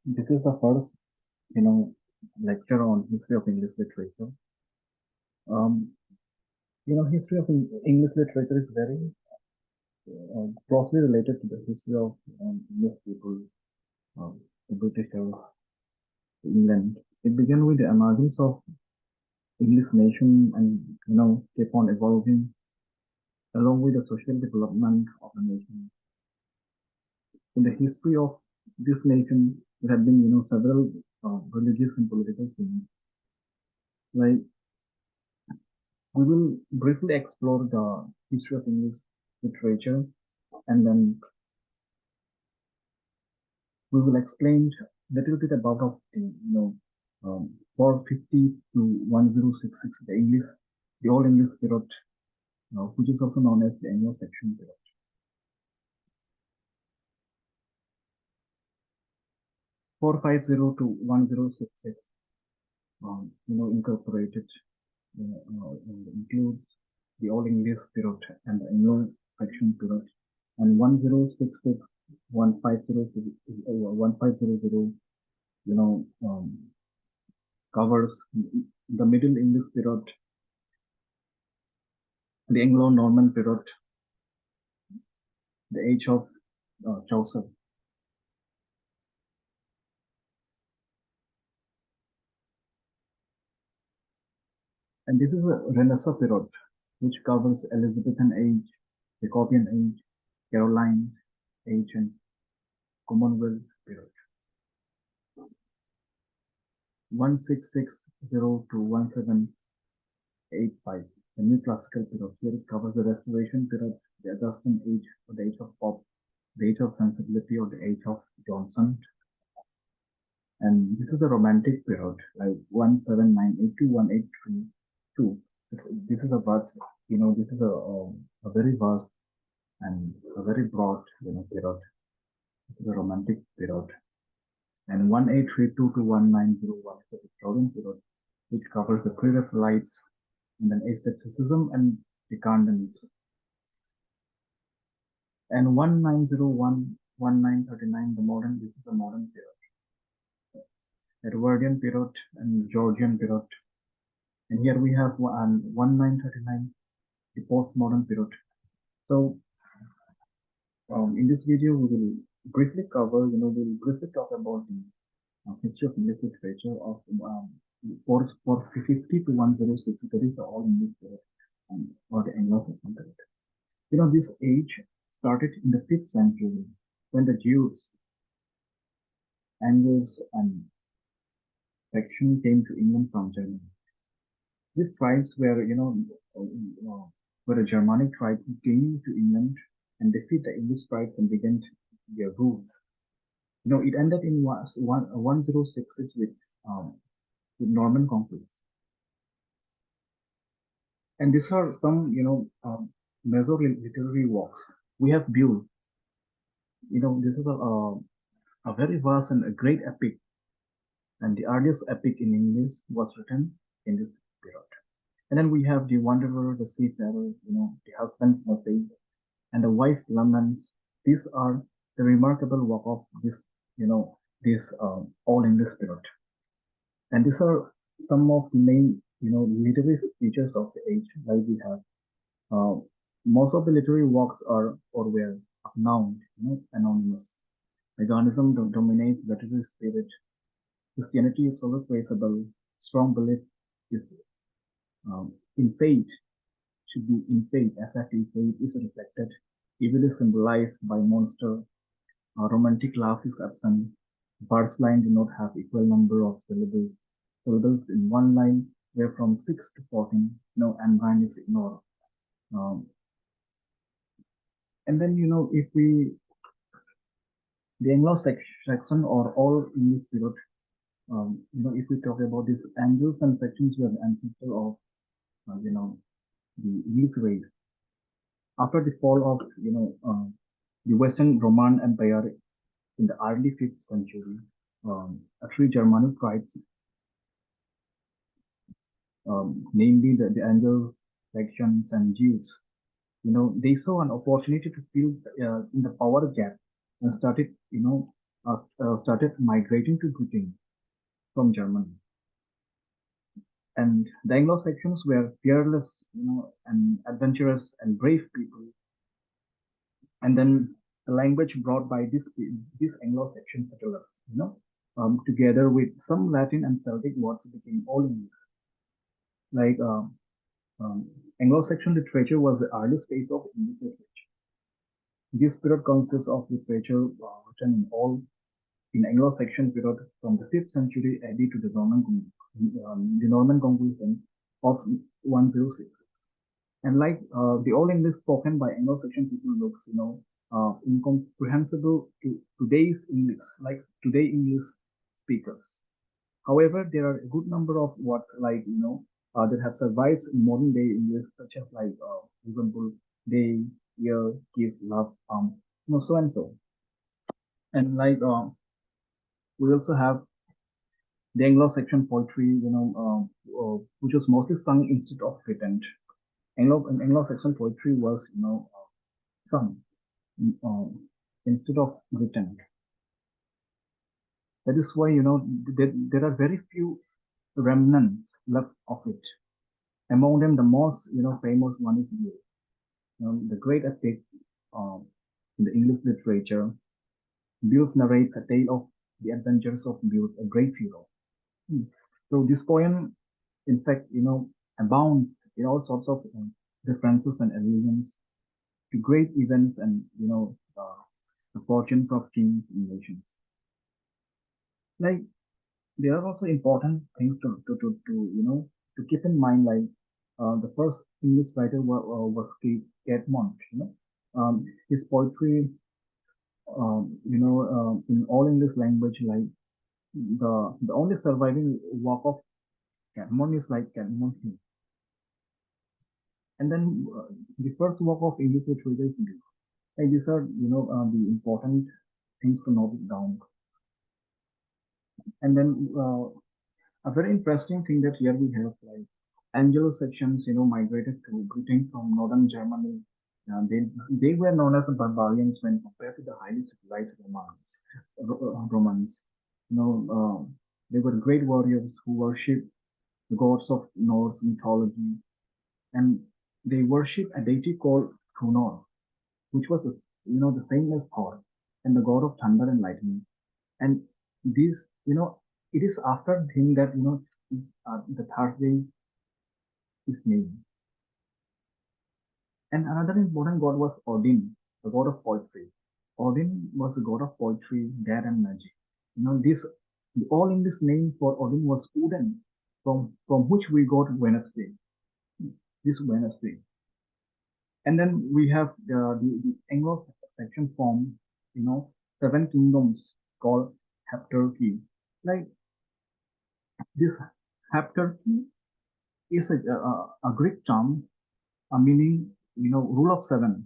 This is the first, you know, lecture on history of English literature. Um, History of English literature is very closely related to the history of English people, the Britishers, England. It began with the emergence of English nation and, kept on evolving along with the social development of the nation. In the history of this nation, there have been, several religious and political things. Like we will briefly explore the history of English literature, and then we will explain a little bit about of the, 450 to 1066, the English, the Old English period, which is also known as the Anglo-Saxon period. 450 to 1066, incorporated, includes the Old English period and the Anglo-Saxon period, and 1066, 1500, covers the Middle English period, the Anglo-Norman period, the age of Chaucer. And this is a Renaissance period, which covers Elizabethan age, Jacobean age, Caroline age, and Commonwealth period. 1660 to 1785, the New Classical period. Here it covers the Restoration period, the Augustan age, or the age of pop, the age of sensibility, or the age of Johnson. And this is the Romantic period, like 1798 to 1832. This is a vast, this is a very vast and a very broad, period. This is a Romantic period. And 1832 to 1901 is the Victorian period, which covers the pre-Raphaelites and then aestheticism and decadence. And 1901, 1939, this is the modern period. Edwardian period and Georgian period. And here we have 1939, the postmodern period. So in this video, we will briefly cover, we'll briefly talk about the history of English literature of 450 to 106. That is the Old English period, or the Anglo-Saxon period. This age started in the 5th century when the Jews, Angles, and Saxon came to England from Germany. These tribes were, were a Germanic tribe who came to England and defeated the English tribes and began their rule. It ended in 1066 with Norman conquest. And these are some, major literary works. We have Beowulf. This is a very vast and a great epic. And the earliest epic in English was written in this period. And then we have the Wanderer, the Seafarer, the Husband's Message, and the Wife Laments. These are the remarkable work of this, this Old English period. And these are some of the main, literary features of the age. Like we have, most of the literary works are or were unknown, anonymous. Paganism dominates literary spirit. Christianity is always traceable. Strong belief is in fate, should be in fate. Exactly, fate is reflected. Evil is symbolized by monster. Romantic love is absent. Births line do not have equal number of syllables. Syllables in one line were from 6 to 14. And rhyme is ignored. And then, if we, the Anglo-Saxon or Old English period, if we talk about these Angles and Saxons were the ancestor of, the English race. After the fall of, the Western Roman Empire in the early 5th century, three Germanic tribes, namely the Angles, Saxons, and Jews, they saw an opportunity to fill in the power gap and started, started migrating to Britain from Germany. And the Anglo-Saxons were fearless, and adventurous and brave people. And then the language brought by these Anglo-Saxon settlers, together with some Latin and Celtic words became Old English. Like um, Anglo-Saxon literature was the earliest phase of English literature. This period consists of literature written in Anglo-Saxon period from the 5th century AD to the Norman Conquest of 106. And like the Old English spoken by Anglo-Saxon people looks, incomprehensible to today's English, like today English speakers. However, there are a good number of words like, that have survived in modern day English, such as like, for example, day, year, kiss, love, so and so. And like, we also have the Anglo-Saxon poetry, which was mostly sung instead of written. Anglo-Saxon poetry was, sung instead of written. That is why, there are very few remnants left of it. Among them, the most, famous one is Beowulf, the great epic um, in the English literature. Beowulf narrates a tale of the adventures of Beowulf, a great hero. Hmm. So this poem, in fact, abounds in all sorts of references and allusions to great events and, the fortunes of kings and nations. Like there are also important things to keep in mind. Like the first English writer was Caedmon. His poetry, in all English language, like the only surviving work of Caedmon is like Caedmon's Hymn. And then the first work of English literature is Beowulf. Like these are the important things to note it down. And then a very interesting thing that here we have like Anglo-Saxons, migrated to Britain from northern Germany. They were known as the barbarians when compared to the highly civilized Romans. You know, they were great warriors who worshipped the gods of Norse mythology, and they worship a deity called Thunor, which was the same as Thor, and the god of thunder and lightning. And this, it is after him that the Thursday is named. And another important god was Odin, the god of poetry. Odin was the god of poetry, death, and magic. This all in this name for Odin was Odin, from which we got Wednesday, this Wednesday. And then we have this Anglo-Saxon form, seven kingdoms called Heptarchy. Like this Heptarchy is a Greek term, meaning, rule of seven.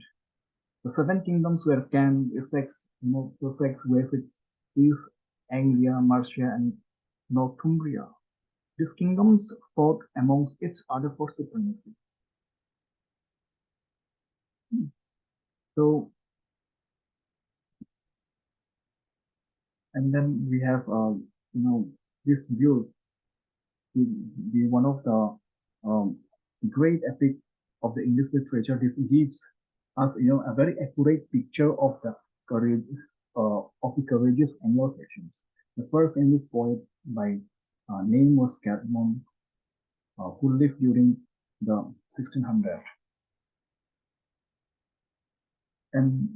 The seven kingdoms were Kent, Essex, Sussex, Wessex, East Anglia, Mercia, and Northumbria. These kingdoms fought amongst each other for supremacy. So, and then we have, this view, the one of the great epic of the English literature. This gives us, a very accurate picture of the courage of the courageous Anglo-Saxons. The first English poet by name was Caedmon, who lived during the 1600s. And